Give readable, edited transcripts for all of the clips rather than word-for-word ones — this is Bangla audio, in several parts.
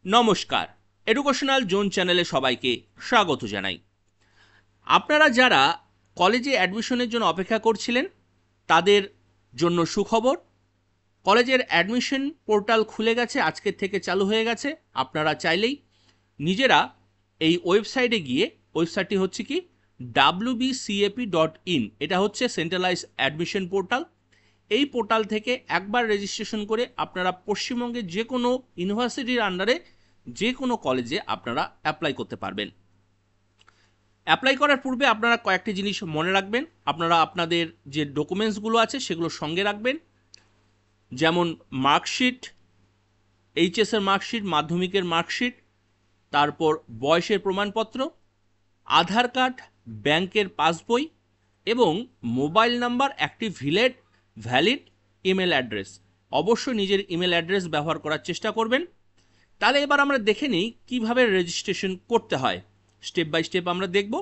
নমস্কার, এডুকেশনাল জোন চ্যানেলে সবাইকে স্বাগত জানাই। আপনারা যারা কলেজে অ্যাডমিশনের জন্য অপেক্ষা করছিলেন তাদের জন্য সুখবর, কলেজের অ্যাডমিশন পোর্টাল খুলে গেছে, আজকের থেকে চালু হয়ে গেছে। আপনারা চাইলেই নিজেরা এই ওয়েবসাইটে গিয়ে, ওয়েবসাইটটি হচ্ছে কি wbcap.in, এটা হচ্ছে সেন্ট্রালাইজ অ্যাডমিশন পোর্টাল। এই পোর্টাল থেকে একবার রেজিস্ট্রেশন করে আপনারা পশ্চিমবঙ্গের যে কোনো ইউনিভার্সিটির আন্ডারে যে কোনো কলেজে আপনারা অ্যাপ্লাই করতে পারবেন। অ্যাপ্লাই করার পূর্বে আপনারা কয়েকটি জিনিস মনে রাখবেন। আপনারা আপনাদের যে ডকুমেন্টসগুলো আছে সেগুলো সঙ্গে রাখবেন, যেমন মার্কশিট, এইচএসের মার্কশিট, মাধ্যমিকের মার্কশিট, তারপর বয়সের প্রমাণপত্র, আধার কার্ড, ব্যাংকের পাসবই এবং মোবাইল নাম্বার, একটি ভ্যালিড ইমেল অ্যাড্রেস। অবশ্যই নিজের ইমেল অ্যাড্রেস ব্যবহার করার চেষ্টা করবেন। তাহলে এবার আমরা দেখে নিই কীভাবে রেজিস্ট্রেশন করতে হয়। স্টেপ বাই স্টেপ আমরা দেখব।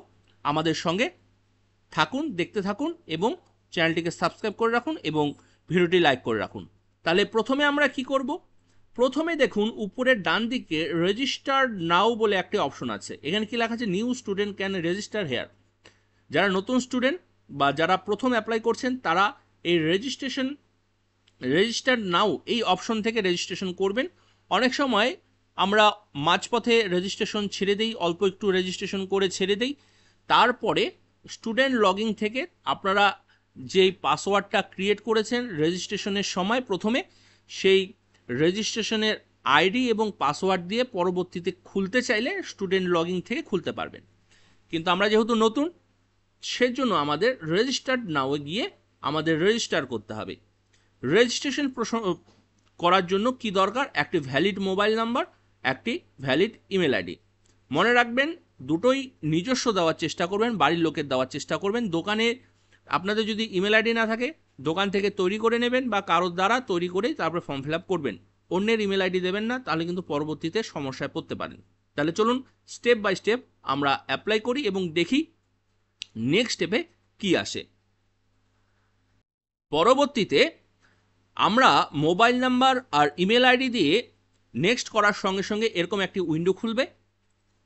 আমাদের সঙ্গে থাকুন, দেখতে থাকুন এবং চ্যানেলটিকে সাবস্ক্রাইব করে রাখুন এবং ভিডিওটি লাইক করে রাখুন। তাহলে প্রথমে আমরা কি করব? প্রথমে দেখুন উপরের ডান দিকে রেজিস্টার নাও বলে একটি অপশন আছে। এখানে কি লেখা আছে? New student can register here. যারা নতুন স্টুডেন্ট বা যারা প্রথম অ্যাপ্লাই করছেন তারা এই রেজিস্টার নাও এই অপশন থেকে রেজিস্ট্রেশন করবেন। অনেক সময় আমরা মাঝপথে রেজিস্ট্রেশন ছেড়ে দিই, অল্প একটু রেজিস্ট্রেশন করে ছেড়ে দিই। তারপরে স্টুডেন্ট লগইন থেকে আপনারা যেই পাসওয়ার্ডটা ক্রিয়েট করেছেন রেজিস্ট্রেশনের সময়, প্রথমে সেই রেজিস্ট্রেশনের আইডি এবং পাসওয়ার্ড দিয়ে পরবর্তীতে খুলতে চাইলে স্টুডেন্ট লগইন থেকে খুলতে পারবেন। কিন্তু আমরা যেহেতু নতুন, সেজন্য আমাদের রেজিস্টার্ড নাও গিয়ে আমাদের রেজিস্টার করতে হবে। রেজিস্ট্রেশন করার জন্য কি দরকার? একটি ভ্যালিড মোবাইল নাম্বার, একটি ভ্যালিড ইমেল আইডি। মনে রাখবেন দুটোই নিজস্ব দেওয়ার চেষ্টা করবেন, বাড়ির লোকের দেওয়ার চেষ্টা করবেন। দোকানে আপনাদের যদি ইমেল আইডি না থাকে দোকান থেকে তৈরি করে নেবেন বা কারোর দ্বারা তৈরি করে তারপর ফর্ম ফিল আপ করবেন। অন্যের ইমেল আইডি দেবেন না, তাহলে কিন্তু পরবর্তীতে সমস্যায় পড়তে পারেন। তাহলে চলুন স্টেপ বাই স্টেপ আমরা অ্যাপ্লাই করি এবং দেখি নেক্সট স্টেপে কি আসে। পরবর্তীতে আমরা মোবাইল নাম্বার আর ইমেল আইডি দিয়ে নেক্সট করার সঙ্গে সঙ্গে এরকম একটি উইন্ডো খুলবে,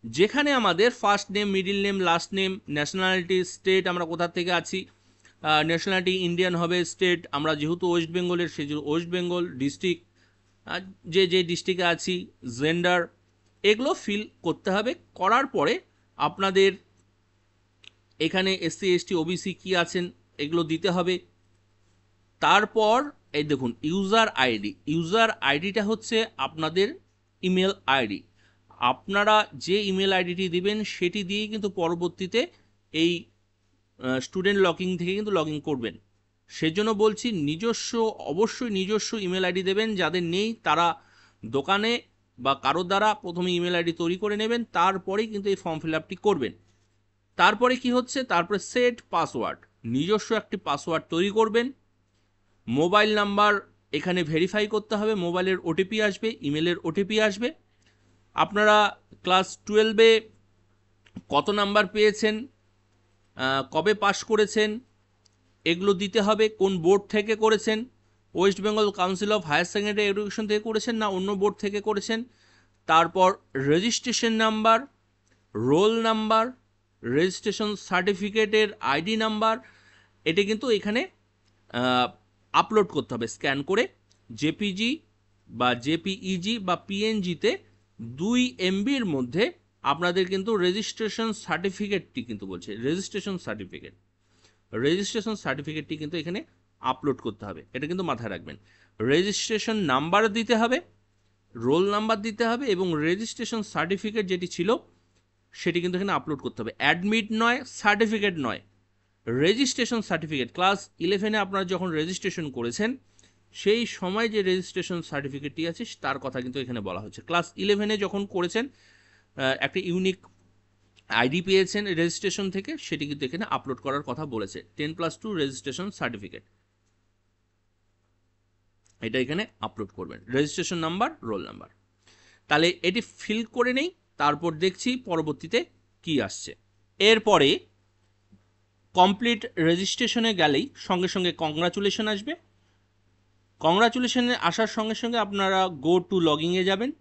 যেখানে আমাদের first name, middle name, last name, nationality, state আমরা কোথা থেকে আছি, ন্যাশনালিটি ইন্ডিয়ান হবে, স্টেট আমরা যেহেতু ওয়েস্ট বেঙ্গলের সেই ওয়েস্ট বেঙ্গল, ডিস্ট্রিক্ট যে ডিস্ট্রিক্টে আছি, জেন্ডার, এগুলো ফিল করতে হবে। করার পরে আপনাদের এখানে এসসি এসটি ওবিসি কী আছেন এগুলো দিতে হবে। তারপর এই দেখুন ইউজার আইডিটা হচ্ছে আপনাদের ইমেল আইডি। আপনারা যে ইমেল আইডিটি দিবেন সেটি দিয়েই কিন্তু পরবর্তীতে এই স্টুডেন্ট লগইন থেকে কিন্তু লগ ইন করবেন। সেজন্য বলছি অবশ্যই নিজস্ব ইমেল আইডি দেবেন। যাদের নেই তারা দোকানে বা কারোর দ্বারা প্রথমে ইমেল আইডি তৈরি করে নেবেন, তারপরেই কিন্তু এই ফর্ম ফিল আপটি করবেন। তারপরে কি হচ্ছে? তারপরে সেট পাসওয়ার্ড, নিজস্ব একটি পাসওয়ার্ড তৈরি করবেন। মোবাইল নাম্বার এখানে ভেরিফাই করতে হবে, মোবাইলের ওটিপি আসবে, ইমেলের ওটিপি আসবে। আপনারা ক্লাস 12-এ কত নাম্বার পেয়েছেন, কবে পাস করেছেন এগুলো দিতে হবে, কোন বোর্ড থেকে করেছেন, West Bengal council of higher secondary education থেকে করেছেন না অন্য বোর্ড থেকে করেছেন। তারপর registration number, roll number, registration সার্টিফিকেটের আইডি নাম্বার, এটা কিন্তু এখানে আপলোড করতে হবে স্ক্যান করে। জেপিজি বা জেপিইজি বা পিএনজিতে 2 MBর মধ্যে আপনাদের কিন্তু রেজিস্ট্রেশন সার্টিফিকেটটি কিন্তু বলছে রেজিস্ট্রেশন সার্টিফিকেটটি কিন্তু এখানে আপলোড করতে হবে। এটা কিন্তু মাথায় রাখবেন। রেজিস্ট্রেশন নাম্বার দিতে হবে, রোল নাম্বার দিতে হবে এবং রেজিস্ট্রেশন সার্টিফিকেট যেটি ছিল সেটি কিন্তু এখানে আপলোড করতে হবে। অ্যাডমিট নয়, সার্টিফিকেট নয়, রেজিস্ট্রেশন সার্টিফিকেট। ক্লাস 11-এ আপনারা যখন রেজিস্ট্রেশন করেছেন সেই সময় যে রেজিস্ট্রেশন সার্টিফিকেটটি আছে তার কথা কিন্তু এখানে বলা হচ্ছে। ক্লাস 11-এ যখন করেছেন একটা ইউনিক আইডি পেয়েছেন রেজিস্ট্রেশন থেকে, সেটি কিন্তু এখানে আপলোড করার কথা বলেছে। 10+2 রেজিস্ট্রেশন সার্টিফিকেট, এটা এখানে আপলোড করবেন, রেজিস্ট্রেশন নাম্বার, রোল নাম্বার। তাহলে এটি ফিল করে নেই, তারপর দেখছি পরবর্তীতে কি আসছে। এরপরে কমপ্লিট রেজিস্ট্রেশনে গেলেই সঙ্গে সঙ্গে কংগ্রাচুলেশন আসবে। কংগ্রাচুলেশনে আসার সঙ্গে সঙ্গে আপনারা গো টু লগইনে যাবেন।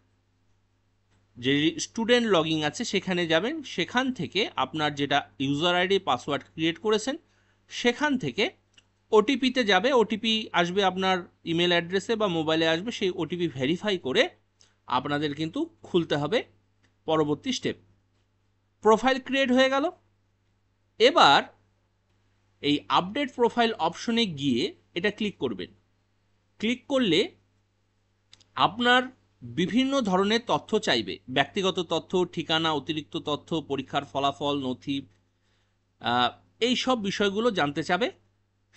যে স্টুডেন্ট লগইন আছে সেখানে যাবেন, সেখান থেকে আপনার যেটা ইউজার আইডি পাসওয়ার্ড ক্রিয়েট করেছেন সেখান থেকে ওটিপিতে যাবে, ওটিপি আসবে আপনার ইমেল অ্যাড্রেসে বা মোবাইলে আসবে, সেই ওটিপি ভেরিফাই করে আপনাদের কিন্তু খুলতে হবে পরবর্তী স্টেপ। প্রোফাইল ক্রিয়েট হয়ে গেল। এবার এই আপডেট প্রোফাইল অপশনে গিয়ে এটা ক্লিক করবেন। ক্লিক করলে আপনার বিভিন্ন ধরনের তথ্য চাইবে, ব্যক্তিগত তথ্য, ঠিকানা, অতিরিক্ত তথ্য, পরীক্ষার ফলাফল, নথি, এই সব বিষয়গুলো জানতে চাবে।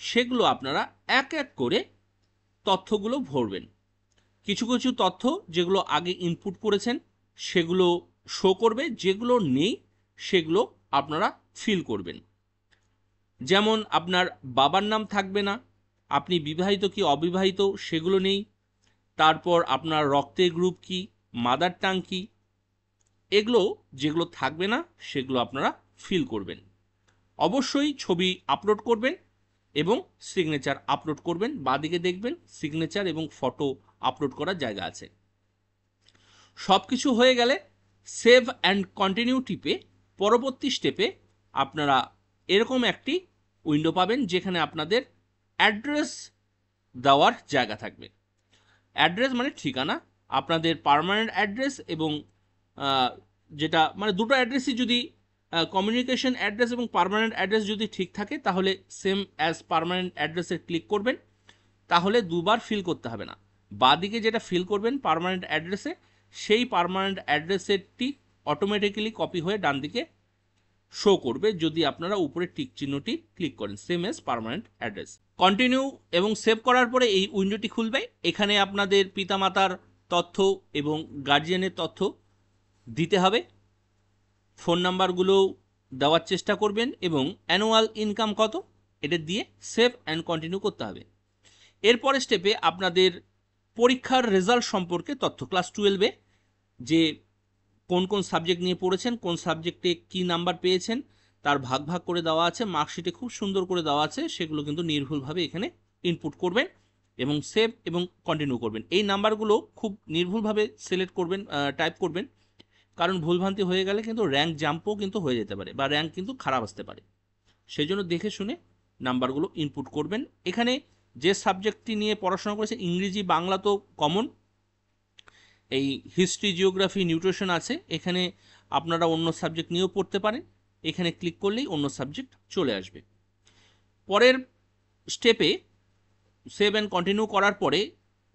সেগুলো আপনারা এক এক করে তথ্যগুলো ভরবেন। কিছু কিছু তথ্য যেগুলো আগে ইনপুট করেছেন সেগুলো শো করবে, যেগুলো নেই সেগুলো আপনারা ফিল করবেন। যেমন আপনার বাবার নাম থাকবে না, আপনি বিবাহিত কি অবিবাহিত সেগুলো নেই, তারপর আপনার রক্তের গ্রুপ কি, মাদার টাং কি, এগুলো যেগুলো থাকবে না সেগুলো আপনারা ফিল করবেন। অবশ্যই ছবি আপলোড করবেন এবং সিগনেচার আপলোড করবেন। বাঁদিকে দেখবেন সিগনেচার এবং ফটো আপলোড করার জায়গা আছে। সব কিছু হয়ে গেলে সেভ অ্যান্ড কন্টিনিউ টিপে পরবর্তী স্টেপে আপনারা এরকম একটি উইন্ডো পাবেন যেখানে আপনাদের অ্যাড্রেস দেওয়ার জায়গা থাকবে। অ্যাড্রেস মানে ঠিকানা, আপনাদের পার্মানেন্ট অ্যাড্রেস এবং যেটা মানে দুটো অ্যাড্রেসই যদি কমিউনিকেশন অ্যাড্রেস এবং পার্মানেন্ট অ্যাড্রেস যদি ঠিক থাকে তাহলে সেম অ্যাজ পার্মানেন্ট অ্যাড্রেসে ক্লিক করবেন, তাহলে দুবার ফিল করতে হবে না। বাঁদিকে যেটা ফিল করবেন পার্মানেন্ট অ্যাড্রেসে, সেই পার্মানেন্ট অ্যাড্রেসেরটি অটোমেটিক্যালি কপি হয়ে ডান দিকে শো করবে যদি আপনারা উপরে টিক চিহ্নটি ক্লিক করেন, same as permanent address. Continue এবং সেভ করার পরে এই উইন্ডোটি খুলবে। এখানে আপনাদের পিতামাতার তথ্য এবং গার্জিয়ানের তথ্য দিতে হবে। ফোন নাম্বারগুলো দেওয়ার চেষ্টা করবেন এবং অ্যানুয়াল ইনকাম কত এটা দিয়ে সেভ অ্যান্ড কন্টিনিউ করতে হবে। এরপরে স্টেপে আপনাদের পরীক্ষার রেজাল্ট সম্পর্কে তথ্য, ক্লাস 12-এ যে কোন কোন সাবজেক্ট নিয়ে পড়েছেন, কোন সাবজেক্টে কি নাম্বার পেয়েছেন তার ভাগ ভাগ করে দেওয়া আছে, মার্কশিটে খুব সুন্দর করে দেওয়া আছে, সেগুলো কিন্তু নির্ভুলভাবে এখানে ইনপুট করবেন এবং সেভ এবং কন্টিনিউ করবেন। এই নাম্বারগুলো খুব নির্ভুলভাবে সিলেক্ট করবেন, টাইপ করবেন, কারণ ভুলভ্রান্তি হয়ে গেলে কিন্তু র্যাঙ্ক জাম্পও কিন্তু হয়ে যেতে পারে বা র্যাঙ্ক কিন্তু খারাপ আসতে পারে। সেই জন্য দেখে শুনে নাম্বারগুলো ইনপুট করবেন। এখানে যে সাবজেক্টটি নিয়ে পড়াশোনা করেছে, ইংরেজি বাংলা তো কমন, এই হিস্ট্রি, জিওগ্রাফি, নিউট্রিশন আছে, এখানে আপনারা অন্য সাবজেক্ট নিয়েও পড়তে পারেন। এখানে ক্লিক করলেই অন্য সাবজেক্ট চলে আসবে। পরের স্টেপে সেভ অ্যান্ড কন্টিনিউ করার পরে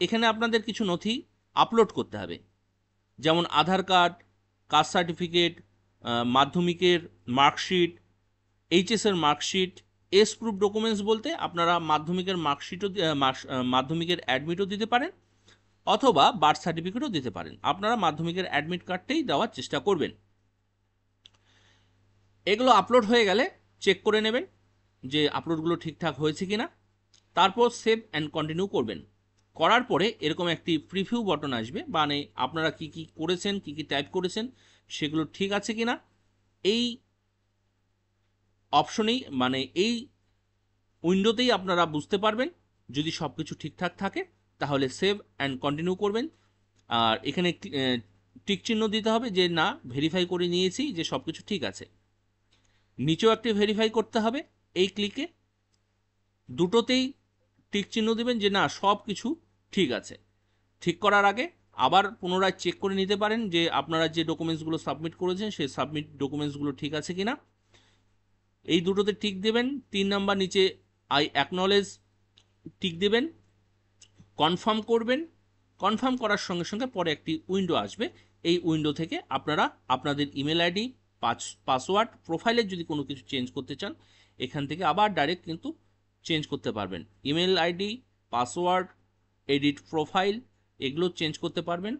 এখানে আপনাদের কিছু নথি আপলোড করতে হবে, যেমন আধার কার্ড, কাস্ট সার্টিফিকেট, মাধ্যমিকের মার্কশিট, এইচএসের মার্কশিট। এস প্রুফ ডকুমেন্টস বলতে আপনারা মাধ্যমিকের মার্কশিটও, মাধ্যমিকের অ্যাডমিটও দিতে পারেন অথবা বার্থ সার্টিফিকেটও দিতে পারেন। আপনারা মাধ্যমিকের অ্যাডমিট কার্ডটাই দেওয়ার চেষ্টা করবেন। এগুলো আপলোড হয়ে গেলে চেক করে নেবেন যে আপলোডগুলো ঠিকঠাক হয়েছে কিনা, তারপর সেভ অ্যান্ড কন্টিনিউ করবেন। করার পরে এরকম একটি প্রিভিউ বটন আসবে, মানে আপনারা কি কি করেছেন, কি কি টাইপ করেছেন সেগুলো ঠিক আছে কিনা এই অপশনেই, মানে এই উইন্ডোতেই আপনারা বুঝতে পারবেন। যদি সব কিছু ঠিকঠাক থাকে তাহলে সেভ অ্যান্ড কন্টিনিউ করবেন। আর এখানে টিক চিহ্ন দিতে হবে যে না, ভেরিফাই করে নিয়েছি যে সব কিছু ঠিক আছে। নিচেও একটি ভেরিফাই করতে হবে, এই ক্লিকে দুটোতেই টিক চিহ্ন দেবেন যে না সব কিছু ঠিক আছে। ঠিক করার আগে আবার পুনরায় চেক করে নিতে পারেন যে আপনারা যে ডকুমেন্টসগুলো সাবমিট করেছেন সেই সাবমিট ডকুমেন্টসগুলো ঠিক আছে কিনা। এই দুটোতে টিক দেবেন। 3 নাম্বার নিচে আই অ্যাকনলেজ টিক দেবেন, কনফার্ম করবেন। কনফার্ম করার সঙ্গে সঙ্গে পরে একটি উইন্ডো আসবে, এই উইন্ডো থেকে আপনারা আপনাদের ইমেল আইডি, পাসওয়ার্ড, প্রোফাইলের যদি কোনো কিছু চেঞ্জ করতে চান এখান থেকে আবার ডাইরেক্ট কিন্তু চেঞ্জ করতে পারবেন। Email ID, password, edit profile এগুলো চেঞ্জ করতে পারবেন।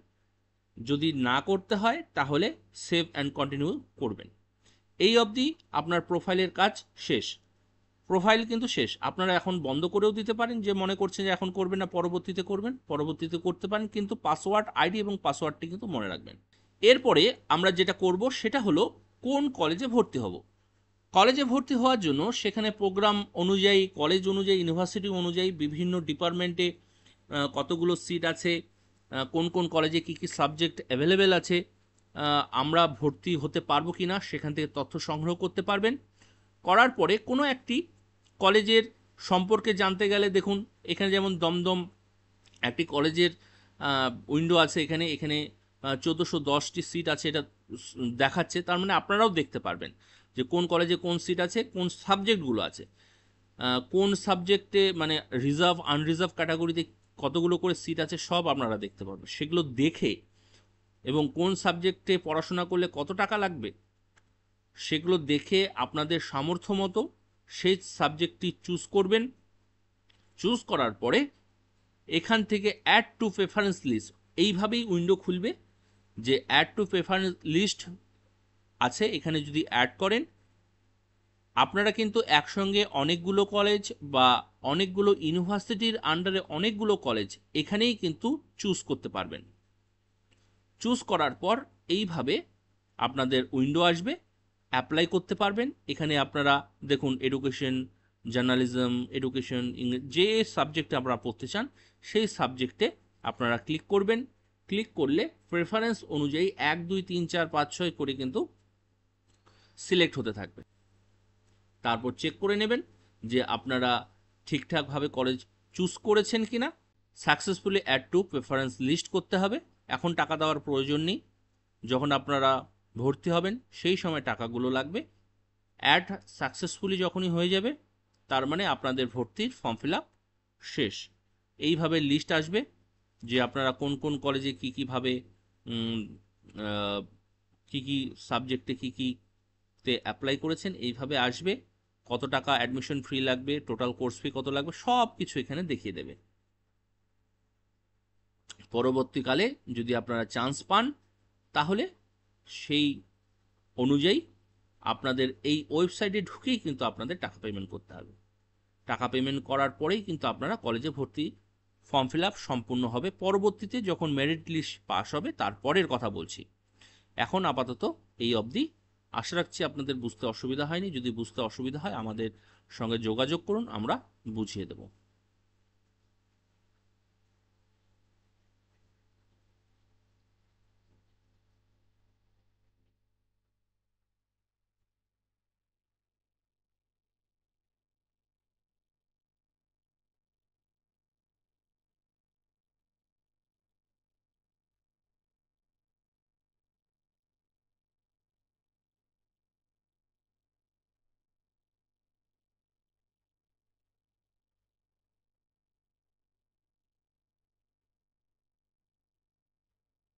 যদি না করতে হয় তাহলে সেভ অ্যান্ড কন্টিনিউ করবেন। এই অবধি আপনার প্রোফাইলের কাজ শেষ। প্রোফাইল কিন্তু শেষ, আপনারা এখন বন্ধ করেও দিতে পারেন, যে মনে করছেন যে এখন করবেন না পরবর্তীতে করবেন, পরবর্তীতে করতে পারেন, কিন্তু পাসওয়ার্ড, আইডি এবং পাসওয়ার্ডটি কিন্তু মনে রাখবেন। এরপরে আমরা যেটা করব সেটা হলো কোন কলেজে ভর্তি হব। কলেজে ভর্তি হওয়ার জন্য সেখানে প্রোগ্রাম অনুযায়ী, কলেজ অনুযায়ী, ইউনিভার্সিটি অনুযায়ী বিভিন্ন ডিপার্টমেন্টে কতগুলো সিট আছে, কোন কোন কলেজে কী কী সাবজেক্ট অ্যাভেলেবেল আছে, আমরা ভর্তি হতে পারবো কি না সেখান থেকে তথ্য সংগ্রহ করতে পারবেন। করার পরে কোনো একটি কলেজের সম্পর্কে জানতে গেলে দেখুন এখানে যেমন দমদম একটি কলেজের উইন্ডো আছে, এখানে 1410টি সিট আছে, এটা দেখাচ্ছে। তার মানে আপনারাও দেখতে পারবেন যে কোন কলেজে কোন সিট আছে, কোন সাবজেক্টগুলো আছে, কোন সাবজেক্টে মানে রিজার্ভ আনরিজার্ভ ক্যাটাগরিতে কতগুলো করে সিট আছে সব আপনারা দেখতে পারবেন। সেগুলো দেখে এবং কোন সাবজেক্টে পড়াশোনা করলে কত টাকা লাগবে সেগুলো দেখে আপনাদের সামর্থ্য মতো সেই সাবজেক্টটি চুজ করবেন। চুজ করার পরে এখান থেকে অ্যাড টু প্রেফারেন্স লিস্ট, এইভাবেই উইন্ডো খুলবে যে অ্যাড টু প্রেফারেন্স লিস্ট আছে, এখানে যদি অ্যাড করেন আপনারা কিন্তু একসঙ্গে অনেকগুলো কলেজ বা অনেকগুলো ইউনিভার্সিটির আন্ডারে অনেকগুলো কলেজ এখানেই কিন্তু চুজ করতে পারবেন। চুজ করার পর এইভাবে আপনাদের উইন্ডো আসবে, অ্যাপ্লাই করতে পারবেন। এখানে আপনারা দেখুন এডুকেশন, জার্নালিজম, এডুকেশন, ইংরেজি, যে সাবজেক্টে আপনারা পড়তে চান সেই সাবজেক্টে আপনারা ক্লিক করবেন। ক্লিক করলে প্রেফারেন্স অনুযায়ী 1 2 3 4 5 6 করে কিন্তু সিলেক্ট হতে থাকবে। তারপর চেক করে নেবেন যে আপনারা ঠিকঠাকভাবে কলেজ চুজ করেছেন কিনা। Successfully add to preference list করতে হবে। এখন টাকা দেওয়ার প্রয়োজন নেই, যখন আপনারা ভর্তি হবেন সেই সময় টাকাগুলো লাগবে। অ্যাড সাকসেসফুলি যখনই হয়ে যাবে তার মানে আপনাদের ভর্তির ফর্ম ফিল আপ শেষ। এইভাবে লিস্ট আসবে যে আপনারা কোন কোন কলেজে কী কীভাবে কী কী সাবজেক্টে কী কীতে অ্যাপ্লাই করেছেন, এইভাবে আসবে। কত টাকা অ্যাডমিশন ফি লাগবে, টোটাল কোর্স ফি কত লাগবে, সব কিছু এখানে দেখিয়ে দেবে। পরবর্তীকালে যদি আপনারা চান্স পান তাহলে সেই অনুযায়ী আপনাদের এই ওয়েবসাইটে ঢুকেই কিন্তু আপনাদের টাকা পেমেন্ট করতে হবে। টাকা পেমেন্ট করার পরেই কিন্তু আপনারা কলেজে ভর্তি ফর্ম ফিল আপ সম্পূর্ণ হবে। পরবর্তীতে যখন মেরিট লিস্ট পাস হবে তারপরের কথা বলছি। এখন আপাতত এই অবধি। আশা রাখছি আপনাদের বুঝতে অসুবিধা হয়নি। যদি বুঝতে অসুবিধা হয় আমাদের সঙ্গে যোগাযোগ করুন, আমরা বুঝিয়ে দেব।